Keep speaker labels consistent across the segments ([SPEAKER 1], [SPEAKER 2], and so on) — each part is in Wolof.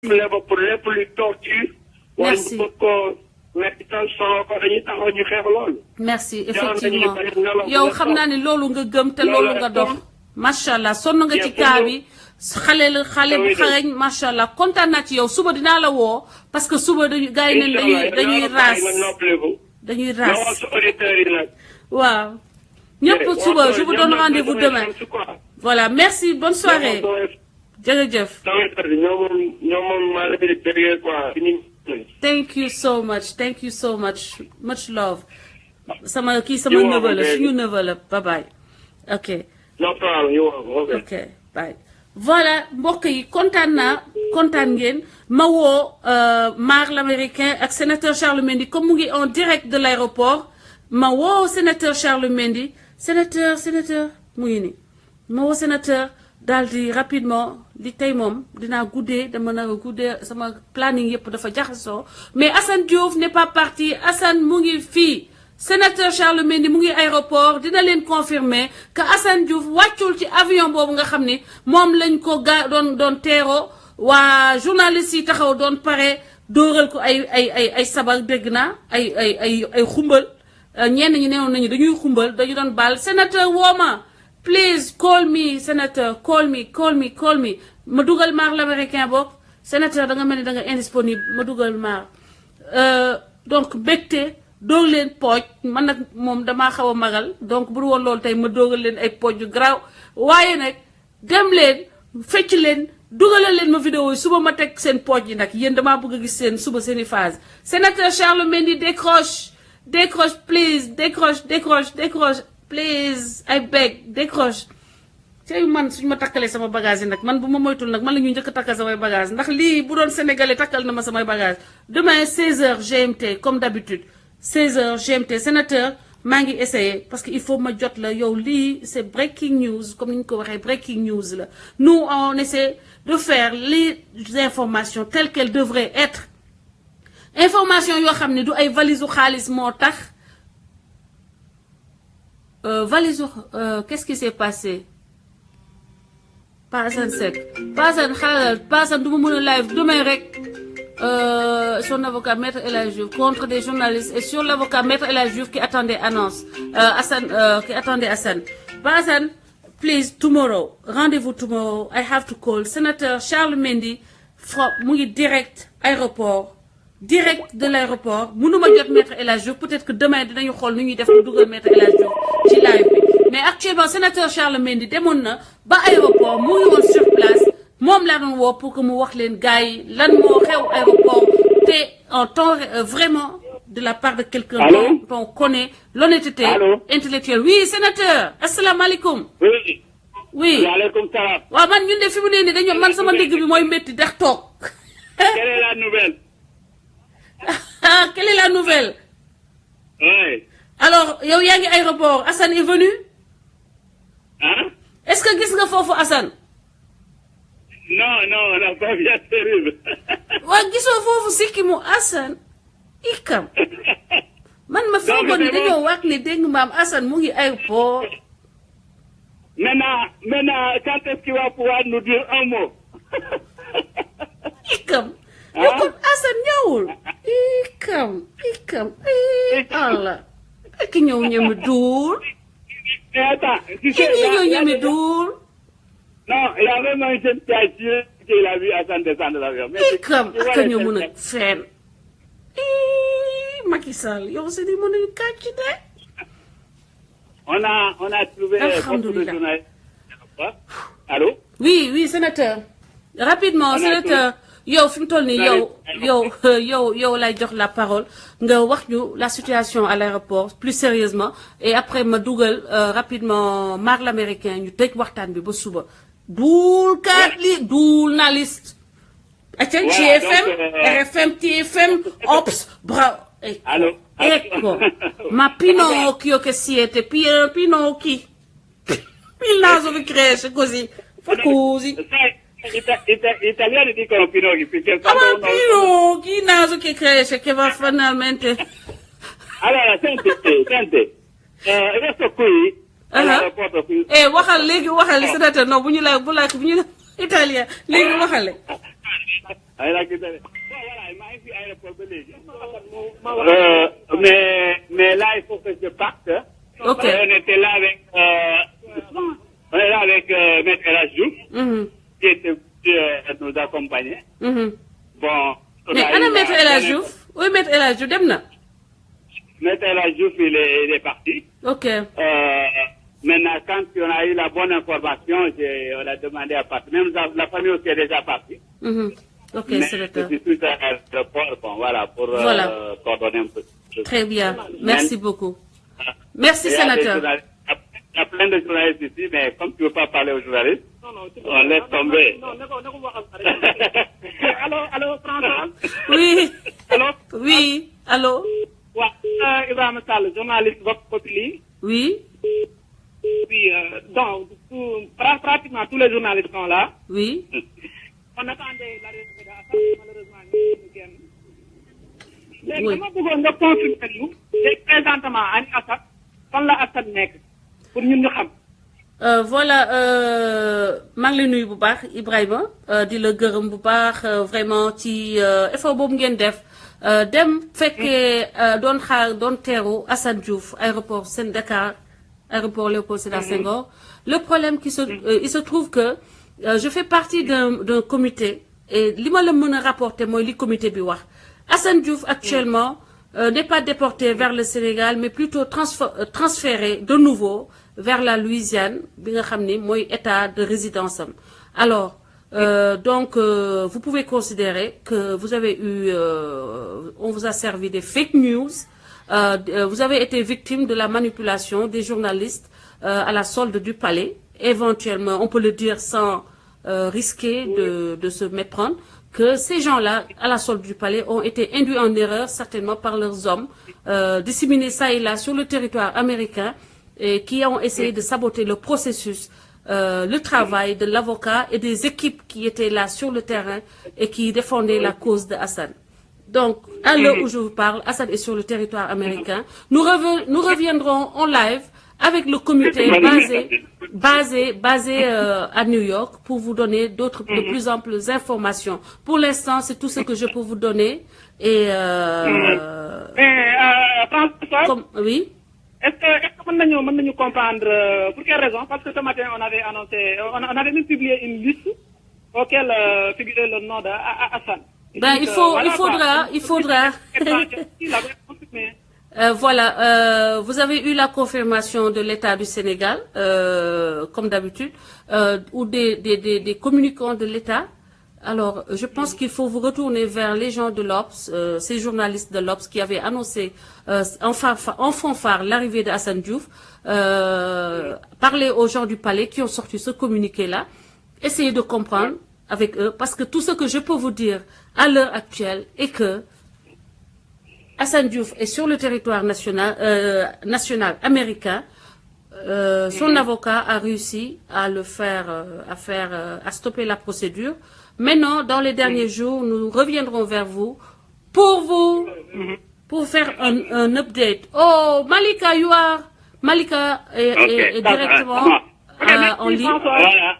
[SPEAKER 1] pour lépp luy torture.
[SPEAKER 2] Merci. Merci effectivement yow xam naa ne loolu nga gëm te loolu nga dox macha allah sonn nga ci kaa bi xale bu xarañ macha allah kontaan naa ci yow suba dinaa la woo parce que suba dañuy gars yi ne dañuy raas waaw ñëpp suba je vous donne rendez-vous demain voilà merci bonne soirée jërëjëf. Thank you so much much love sama kii sama neveu la suñu neveu la bye bye ok.
[SPEAKER 1] No problem, you are
[SPEAKER 2] ok bye. Voilà mbokk yi kontaan ngeen ma woo Mar l'américain ak sénateur Charles Mendy comme mu ngi en direct de l'aéroport ma woo sénateur Charles Mendy sénateur mu ngi nii ma woo sénateur daal di rapidement li tey moom dinaa guddee dama nar a guddee sama planning yëpp dafa jaxasoo mais Assane Diouf n'est pas parti Assane mu ngi fii sénateur Charles Mendy mu ngi aéroport dina leen confirmer que Assane Diouf wàccul ci avion boobu nga xam ni moom lañ ko doon teeroo waa journaliste yi taxaw doon pare dóoral ko ay sabar dégg naa ay xumbal ñenn ñi neewoon nañu dañuy xumbal dañu doon baal sénateur wooma please call me sénateur call me ma dugal Mar l'américain boog sénateur da nga mel ni da nga indisponible ma dugal Mar donc bégte doog leen pooj man nag moom damaa xaw a magal donc bu woon loolu tey ma doogal leen ay pooj yu garaaw waaye nag dem leen fecc leen dugalal leen ma vidéo yi suba ma teg seen pooj yi nag yéen damaa bëgg a gis seen suba seeni phase sénateur Charles Mendy décroche please décroche please I beg décroche tey man suñu ma takkalee sama bagage yi nag man bu ma moytul nag man la ñuy njëkk a takkal samay bagage ndax lii bu doon sénégalais takkal na ma samay bagage demain 16h GMT comme d'habitude 16h GMT sénateur maa ngi essayé parce que il faut ma jot la yow lii c'est breaking news comme ni ñu ko waxee breaking news la nous on essaie de faire les informations telles qu'elles devraient être information yoo xam ne du ay valise u xaalis moo tax valise qu'est-ce qui s'est passé Pa Assane Seck Pa Assane xaaral Pa Assane du ma mën a live demain rek son avocat Maître El Hadji Diouf contre des journalistes et sur l'avocat Maître El Hadji Diouf qui attendait Assane Pa Assane please tomorrow rendez-vous tomorrow I have to call sénateur Charles Mendy mu ngi direct de l'aéroport mënuma jot Maître El Hadji Diouf peut-être que demain dinañu xool nu ñuy def lu dugal Maître El Hadji Diouf ci live bi mais actuellement sénateur Charles Mendy demoon na ba aéroport mu ngi woon sur place moom laa doon woo pour que mu wax leen gars yi lan moo xew aéroport te en temps vraiment de la part de quelqu'un dont on connaît l'honnêteté intellectuelle oui sénateur asalaamaaleykum oui
[SPEAKER 1] waaleykum salaam.
[SPEAKER 2] waaw man ñun de fi mu ne nii dañoo man sama ndigg bi mooy métti dax toog
[SPEAKER 1] Quelle est la nouvelle?
[SPEAKER 2] Quelle est la nouvelle?
[SPEAKER 1] Oui.
[SPEAKER 2] Alors yow yaa ngi aéroport Assane est venu?
[SPEAKER 1] Hein?
[SPEAKER 2] Est-ce que gis nga foofu Assane?
[SPEAKER 1] Non, on n'a pas bien terrible.
[SPEAKER 2] waa gisoo foofu sikki mu Assane ikam man ma foogoon ni dañoo wax ni dégg maam Assane mu ngi aéroport.
[SPEAKER 1] Maintenant, quand est-ce qu'il va pouvoir nous dire un mot?
[SPEAKER 2] ikam yow kon Assane ñëwul ikam Allah ak ñëw ñeme duul.
[SPEAKER 1] Mais attends, tu sais,
[SPEAKER 2] ñëw ñeme duul.
[SPEAKER 1] Non, il y a même un jeune qui a tué qu'il a vu Assane descendre de l'avion.
[SPEAKER 2] ikam ak ñëw mën a fenn. Macky Sall yow si di mën a kàcc de.
[SPEAKER 1] On a trouvé
[SPEAKER 2] Alhamdulillah.
[SPEAKER 1] Allô?
[SPEAKER 2] Oui, sénateur. Rapidement, sénateur. Yow fi mu toll nii yow lay jox la parole nga wax ñu la situation à l'aéroport plus sérieusement et après ma dugal rapidement Mar l'américain ñu tëj waxtaan bi ba suba. duul na liste. Attends, GFM, RFM, TFM, Ops, bravo.
[SPEAKER 1] Allô?
[SPEAKER 2] Ecco, ma Pinocchio che siete, Pinocchi. Il naso vi cresce così, fa così.
[SPEAKER 1] Italiani dicono Pinocchi perché
[SPEAKER 2] Ma Pinocchi, il naso che cresce, che va finalmente.
[SPEAKER 1] Allora, senti, resto qui all'aeroporto qui.
[SPEAKER 2] Waxal léegi sénateur non bu ñu italien léegi waxale.
[SPEAKER 1] ay la gis bon voilà maa ngi fi aéroport ba léegi. mais là il faut que je parte.
[SPEAKER 2] Ok.
[SPEAKER 1] On était là avec Maître El Hadj Diouf. Qui était nous accompagner. Bon.
[SPEAKER 2] Mais ana Maître El Hadj Diouf? Oui, Maître El Hadj Diouf dem na.
[SPEAKER 1] Maître El Hadj Diouf il est parti.
[SPEAKER 2] Ok.
[SPEAKER 1] Maintenant, quand on a eu la bonne information, on a demandé à partir. Même la famille aussi est déjà partie.
[SPEAKER 2] Ok,
[SPEAKER 1] Mais
[SPEAKER 2] sénateur.
[SPEAKER 1] je suis tout à l'aéroport, bon, voilà, pour coordonner un peu.
[SPEAKER 2] Très bien. Merci beaucoup. Merci,
[SPEAKER 1] Il y a
[SPEAKER 2] sénateur.
[SPEAKER 1] il y a plein de journalistes ici, mais comme tu ne veux pas parler aux journalistes, on laisse tomber.
[SPEAKER 3] Allô, François?
[SPEAKER 2] Oui.
[SPEAKER 3] Allô?
[SPEAKER 2] Oui. Allô?
[SPEAKER 3] Ouais, Ibrahima Sall, journaliste Vox Populi.
[SPEAKER 2] Oui.
[SPEAKER 3] Puis, donc, pratiquement tous les journalistes sont là.
[SPEAKER 2] Oui.
[SPEAKER 3] On attendait l'arrivée d'Assane, malheureusement, ñu génn. Léegi
[SPEAKER 2] Oui.
[SPEAKER 3] dama bëggoon nga confirmer ñu, léegi présentement ani Assane, fan la Assane nekk pour ñun ñu xam.
[SPEAKER 2] Voilà, maa ngi lay nuyu bu baax Ibrahima di la gërëm bu baax vraiment ci effort boobu ngeen def dem fekkee doon xaar doon teeru Assane Diouf aéroport Sen Dakar aéroport Léopold Sédar Senghor. Le problème il se trouve que je fais partie d'un comité et li ma la mën a rapporter mooy li comité bi wax Assane Diouf actuellement n'est pas déporté vers le Sénégal mais plutôt transféré de nouveau vers la Louisiane bi nga xam ni mooy état de résidence am. Alors donc vous pouvez considérer que vous avez eu on vous a servi des fake news. Vous avez été victime de la manipulation des journalistes à la solde du palais. Éventuellement, on peut le dire sans risquer de se méprendre, que ces gens-là, à la solde du palais, ont été induits en erreur, certainement par leurs hommes, disséminés ça et là sur le territoire américain, et qui ont essayé de saboter le processus, le travail de l'avocat et des équipes qui étaient là sur le terrain et qui défendaient la cause de Assane. Donc, à l'heure où je vous parle, Assane est sur le territoire américain. Nous reviendrons en live avec le comité basé à New York pour vous donner de plus amples informations. Pour l'instant, c'est tout ce que je peux vous donner. Et
[SPEAKER 3] François,
[SPEAKER 2] oui.
[SPEAKER 3] est-ce que mën nañu comprendre pour quelle raison? Parce que ce matin on avait annoncé, on avait même publié une liste auquel figurait le nom d'Assane.
[SPEAKER 2] Ben il faudra. Voilà, vous avez eu la confirmation de l'État du Sénégal, comme d'habitude, ou des communicants de l'État. Alors, je pense qu'il faut vous retourner vers les gens de l'Obs, ces journalistes de l'Obs qui avaient annoncé en fanfare l'arrivée de Assane Diouf, parler aux gens du palais qui ont sorti ce communiqué-là, essayer de comprendre avec eux, parce que tout ce que je peux vous dire à l'heure actuelle est que Assane Diouf est sur le territoire national américain. Son avocat a réussi à à stopper la procédure. Maintenant, dans les derniers jours, nous reviendrons vers vous pour faire un update. Oh, Malika est directement en ligne.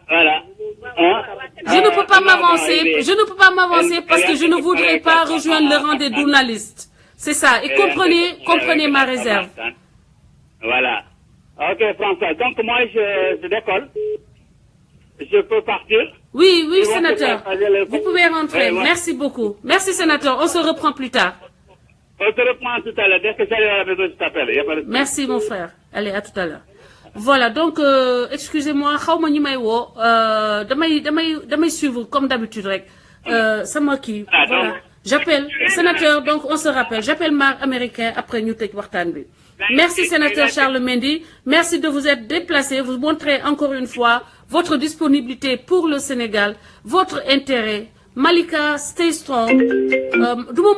[SPEAKER 1] Voilà.
[SPEAKER 2] Je ne peux pas m'avancer parce que je ne voudrais pas rejoindre le rang des journalistes. C'est ça. Et comprenez ma réserve.
[SPEAKER 1] Voilà. Ok, François. Donc, moi, je décolle. Je peux partir?
[SPEAKER 2] Oui, sénateur. Vous pouvez rentrer. Merci beaucoup. Merci, sénateur. On se reprend plus tard.
[SPEAKER 1] On se reprend tout à l'heure. Dès que j'arrive à la maison, je t'appelle.
[SPEAKER 2] Merci, mon frère. Allez, à tout à l'heure. Voilà, donc, excusez-moi, xawma ñi may woo, damay suivre comme d'habitude rek. Sama kii. Voilà. J'appelle, sénateur, donc on se rappelle. J'appelle Mar américain après ñu tëj waxtaan bi. Merci, sénateur Charles Mendy. Merci de vous être déplacé. Vous montrez encore une fois votre disponibilité pour le Sénégal, votre intérêt. Malika, stay strong. Du ma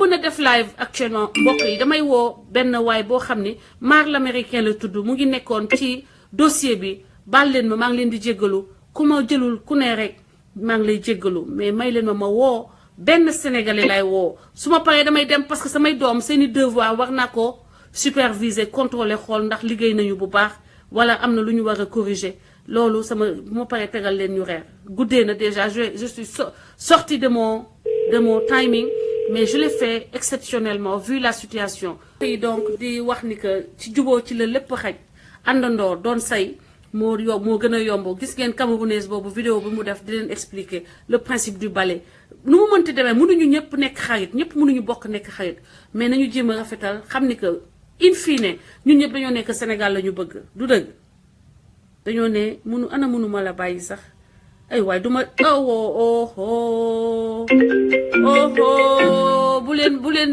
[SPEAKER 2] mën a def live actuellement mbokk yi damay woo benn waay boo xam ni Mar l'américain la tudd mu ngi nekkoon ci dossier bi baal leen ma maa ngi leen di jéggalu ku ma jëlul ku ne rek maa ngi lay jéggalu mais may leen ma woo benn sénégalais lay woo su ma paree damay dem parce que samay doom seeni devoir war naa ko superviser contrôler xool ndax liggéey nañu bu baax wala am na lu ñu war a corriger loolu bu ma paree tegal leen ñu reer guddee na déjà je suis sortie de mon de mon timing mais je l'ai fait exceptionnellement vu la situation. Et donc di wax ni que ci juboo ci la lépp xaj àndandoo doon say moo gën a yomb gis ngeen camerounaise boobu vidéo bi mu def di leen expliquer le principe du balai nu mu mënti demee mënuñu ñëpp nekk xarit ñëpp mënuñu bokk nekk xarit mais nañu jéem a rafetal xam ni que in fine ñun ñëpp dañoo nekk Sénégal la ñu bëgg du dëgg dañoo ne mënuma la bàyyi sax ay waay duma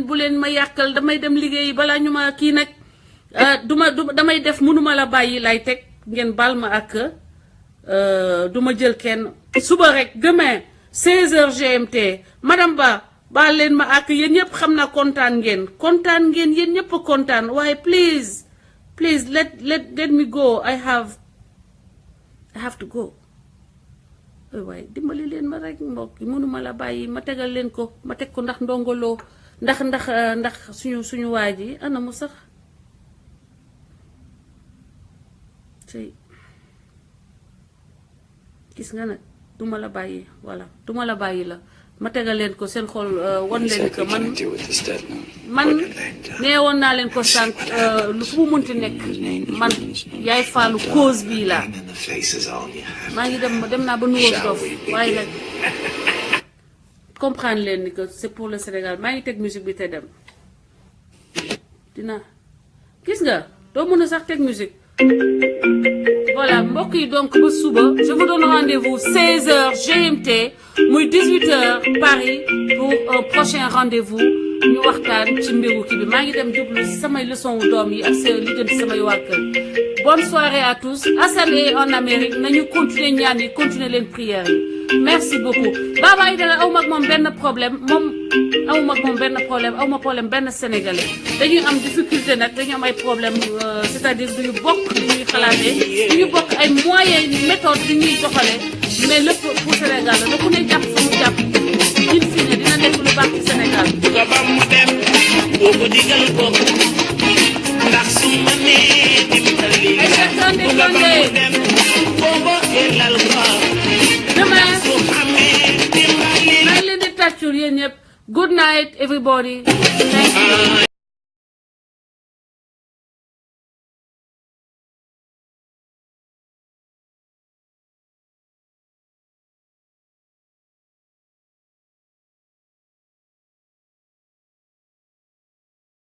[SPEAKER 2] bu leen ma yàqal damay dem liggéey balaa ñu ma kii nag damay def mënuma la bàyyi lay teg ngeen baal ma ak duma jël kenn suba rek demain 16h GMT madame Ba baal leen ma ak yéen ñëpp xam naa kontaan ngeen yéen ñëpp kontaan waaye please let me go I have to go waaye dimbali leen ma rek mbokk mënuma la bàyyi ma tegal leen ko ma teg ko ndax ndongoloo ndax suñu waa ji ana mu sax tey gis nga nag duma la bàyyi voilà duma la bàyyi la ma tegal leen ko seen xol wan leen ko man nee woon naa leen ko sànq lu fu mu munti nekk man yaay faalu cause bii la maa ngi dem naa ba Nouveau Dof waaye nag comprendre leen ni que c'est pour le Sénégal maa ngi teg musique bi te dem dina gis nga doo mën a sax teg musique voilà mbokk yi donc ba suba je vous donne rendez-vous 16h GMT muy 18h Paris pour un prochain rendez-vous ñu waxtaan ci mbiru kii bi maa ngi dem jublu si samay leçon wu doom yi ak sa li jëm si samay waa kër bonne soirée à tous Assane est en Amérique nañu continuer ñaan yi continuer leen prières yi merci beaucoup Baba Aïdara aw mag moom benn problème aw ma problème benn sénégalais dañuy am difficulté nag dañu am ay problème c'est-à-dire duñu bokk li ñuy xalaatee duñu bokk ay moyens méthode li ñuy doxalee mais lépp pour Sénégal la ku ne jàpp fa mu jàpp in fine dina nekk lu baax ci Sénégal
[SPEAKER 4] nga ba mu dem boo ko digal bopp ndax su ma nee dimbali nga ba mu dem boo ko xelal ko
[SPEAKER 2] demain
[SPEAKER 4] su xamee dimbali
[SPEAKER 2] maa ngi leen di tàccul yéen ñëpp good night everybody thank you